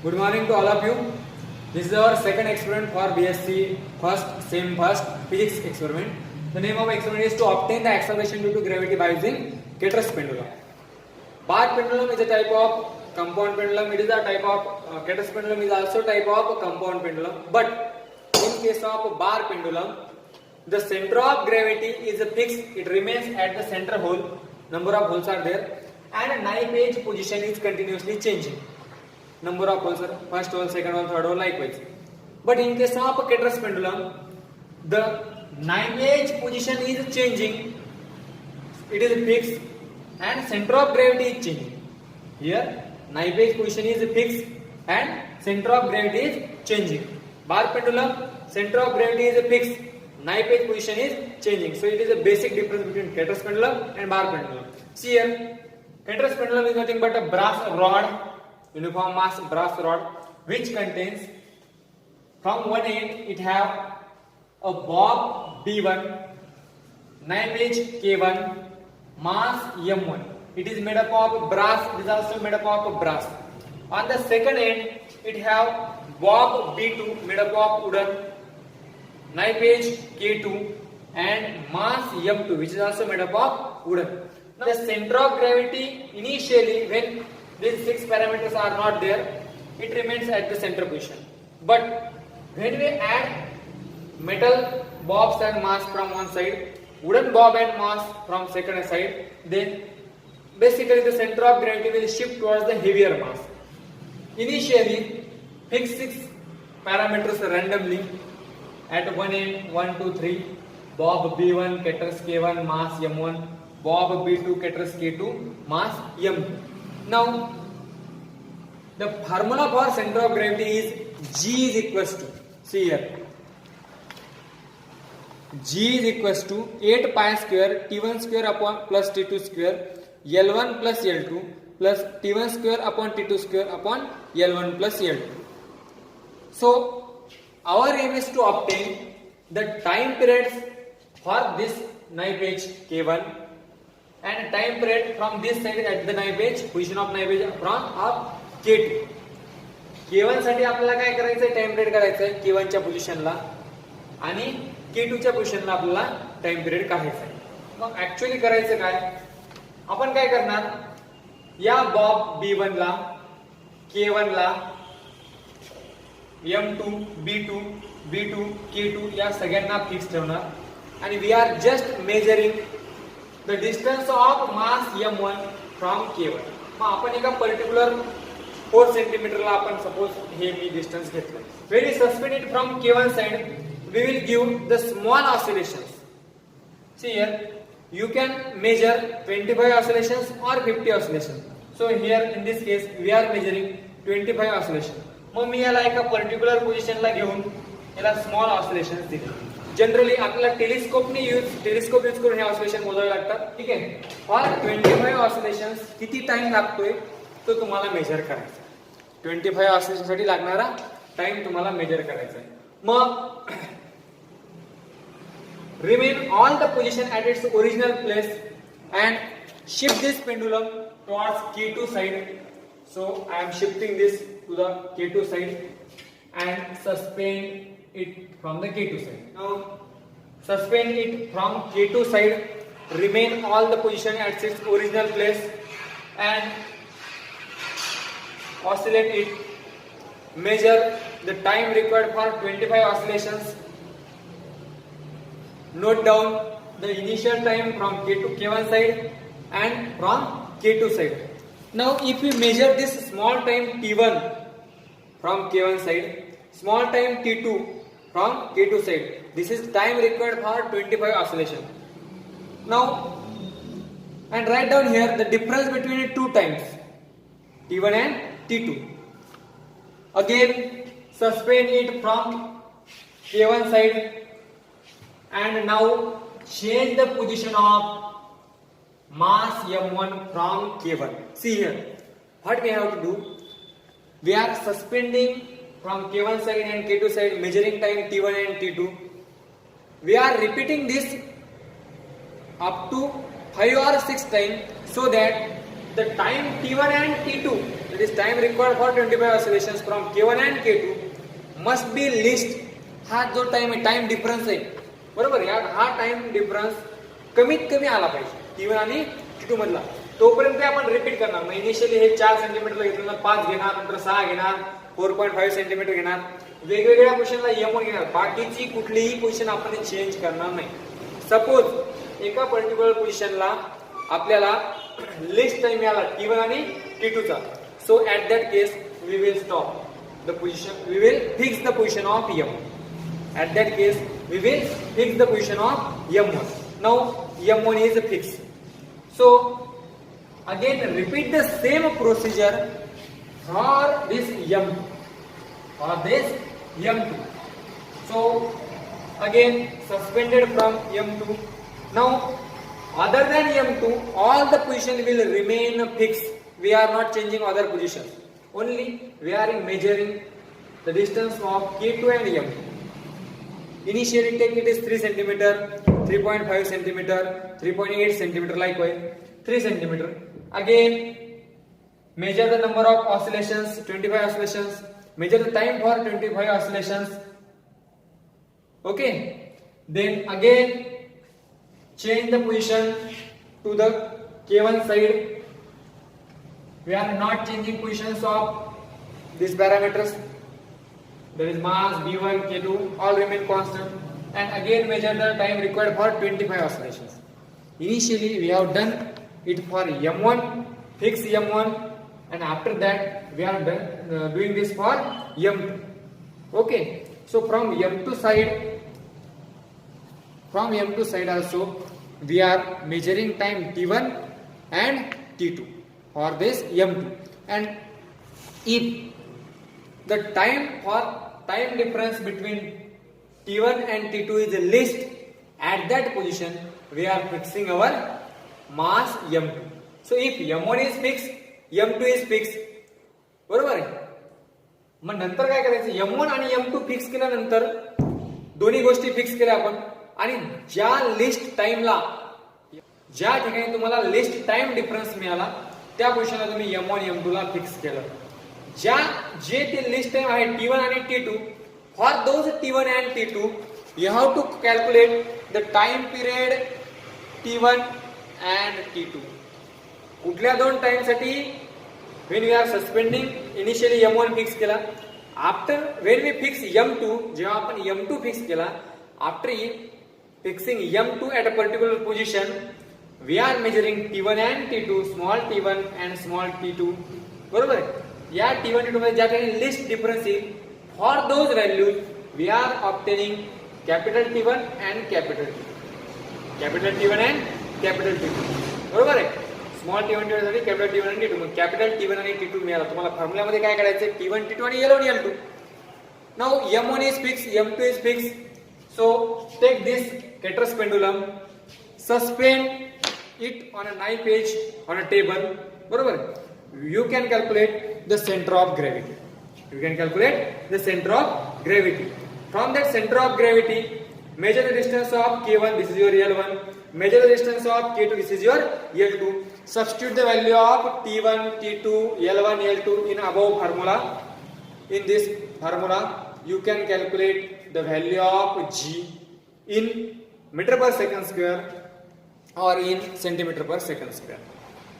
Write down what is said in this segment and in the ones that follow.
Good morning to all of you. This is our second experiment for BSc first physics experiment. The name of experiment is to obtain the acceleration due to gravity by using Ketter's pendulum. Bar pendulum is a type of compound pendulum. It is a type of Ketter's pendulum is also type of compound pendulum. But in case of bar pendulum, the center of gravity is fixed. It remains at the center hole. Number of holes are there, and knife edge position is continuously changing. Number of holes are first hole, second hole, third hole, likewise. But in case of Ketter's pendulum, the knife edge position is changing. It is fixed, and center of gravity is changing. Here, knife edge position is fixed, and center of gravity is changing. Bar pendulum, center of gravity is fixed, knife edge position is changing. So it is a basic difference between Ketter's pendulum and bar pendulum. See here, Ketter's pendulum is nothing but a brass rod, uniform mass brass rod, which contains from one end it have a bob B1, knife edge K1, mass M1. It is made up of brass. It is also made up of brass. On the second end, it have bob B2 made up of wooden, knife edge K2, and mass M2, which is also made up of wooden. Now, the center of gravity initially, when these 6 parameters are not there, it remains at the center position. But when we add metal bobs and mass from one side, wooden bob and mass from second side, then basically the center of gravity will shift towards the heavier mass. Initially, fix 6 parameters randomly at one end, 1, 2, 3, bob B1, Ketter's K1, mass M1, bob B2, Ketter's K2, mass M2. Now, the formula for center of gravity is G is equals to, see here, G is equals to 8 pi square T1 square upon plus T2 square L1 plus L2 plus T1 square upon T2 square upon L1 plus L2. So, our aim is to obtain the time periods for this knife edge K1 and time period from this side at the knife edge, position of knife edge from of K2. K1 साठी आपल्याला काय करायचं आहे, time period काढायचं आहे K1 च्या पोझिशनला आणि K2 च्या पोझिशनला आपल्याला टाइम पिरियड काढायचा आहे. मग ऍक्च्युअली करायचं काय, आपण काय करणार, या बॉब B1 ला, K1 ला, M2, B2, B2, K2 या सगळ्यांना फिक्स ठेवणार आणि we are just measuring the distance of mass M1 from K1. मग आपण एका पर्टिक्युलर 4 सेंटीमीटरला आपण सपोज हे मी डिस्टन्स घेतलं. When we suspend it from K1 side, we will give the small oscillations. See here, you can measure 25 oscillations or 50 oscillations. So here in this case we are measuring 25 oscillations. मग मी याला एका particular पोझिशनला घेऊन याला small oscillations दिले. Generally आपल्याला telescope use करून हे oscillation मोजावे लागतात. ठीक आहे, फॉर 25 ऑसिलेशन्स किती टाइम लागतोय तो तुम्हाला मेजर करायचा. 25 ऑसिलेशन साठी लागणारा टाइम तुम्हाला मेजर करायचा आहे. मग remain all the position at its original place and shift this pendulum towards K2 side. So I am shifting this to the K2 side and suspend it from the K2 side. Now, suspend it from K2 side, remain all the position at its original place and oscillate it. Measure the time required for 25 oscillations. Note down the initial time from K1 side and from K2 side. Now, if we measure this small time T1 from K1 side, small time T2 from K2 side, this is time required for 25 oscillation. Now, and write down here the difference between the two times T1 and T2. Again, suspend it from K1 side and now change the position of mass M1 from K1. See here, what we have to do, we are suspending from K1 side and K2 side, measuring time T1 and T2. We are repeating this up to 5 or 6 times so that the time T1 and T2 that is time required for 25 oscillations from K1 and K2 must be least. हा जो time आहे, time difference आहे बरोबर, या हा time difference कमीत कमी आला पाहिजे T1 आणि T2 मधला, तोपर्यंत आपण रिपीट करणार. मग इनिशियली हे 4 सेंटीमीटर घेतलं, 5 घेणार, नंतर 6 घेणार, 4.5 सेंटीमीटर घेणार, वेगवेगळ्या पोझिशनला M1 घेणार, बाकीची कुठलीही पोझिशन आपण चेंज करणार नाही. सपोज एका पर्टिक्युलर पोझिशनला आपल्याला लिस्ट टाइम मिळाला T1 आणि T2 चा, so at that case we will stop the position, we will fix the position of M. At that case we will fix the position of M1. Now M1 is fixed, so again repeat the same procedure for this M2, for this M2. So again suspended from M2. Now other than M2 all the position will remain fixed. We are not changing other positions, only we are measuring the distance of K2 and M2. Initially take it is 3 centimeter, 3.5 centimeter, 3.8 centimeter, likewise 3 centimeter. Again measure the number of oscillations, 25 oscillations, measure the time for 25 oscillations. Okay, then again change the position to the K1 side. We are not changing positions of these parameters, that is mass, B1, K2, all remain constant, and again measure the time required for 25 oscillations. Initially we have done it for M1, fix M1, and after that we are done, doing this for M2. Okay, so from M2 side also we are measuring time T1 and T2 for this M2, and if the time difference between T1 and T2 is least, at that position we are fixing our mass M2. So if M1 is fixed, M2 is fixed, बरोबर आहे. मग नंतर काय करायचं, M1 आणि M2 fix केल्यानंतर दोन्ही गोष्टी fix केल्या आपण, आणि ज्या लिस्ट टाइमला, ज्या ठिकाणी तुम्हाला लिस्ट टाइम डिफरन्स मिळाला त्या पोझिशनला तुम्ही M1 M2 ला फिक्स केलं. जे ते लिस्ट टाइम आहे T1 आणि T2, for those T1 and T2 you have to calculate the time period T1 and T2. कुठल्या दोन टाइम साठी, when we are suspending initially M1 fix केला, after when we fix M2, जेव्हा आपण M2 fix केला, after fixing M2 at a particular position we are measuring T1 and T2, small t1 and small t2, बरोबर आहे. या T1 T2 मध्ये ज्या काही लिस्ट डिफरन्स येईल, for those values we are obtaining capital T1 and capital T2, capital T1 and capital T2, बरोबर आहे. Small T1 T2 साठी कॅपिटल T1 आणि T2, मग कॅपिटल T1 आणि T2 मिळाला. तुम्हाला फॉर्म्युलामध्ये काय करायचं, T1 T2 आणि L1 L2. Now M1 is fixed, M2 is fixed, so take this Ketter's pendulum, suspend it on a knife edge on a table, बरोबर. You can calculate the center of gravity. You can calculate the center of gravity. From that center of gravity, measure the distance of K1, this is your L1. Measure the distance of K2, this is your L2. Substitute the value of T1, T2, L1, L2 in above formula. In this formula, you can calculate the value of G in meter per second square or in centimeter per second square.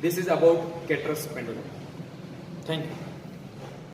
This is about Ketter's pendulum. Thank you.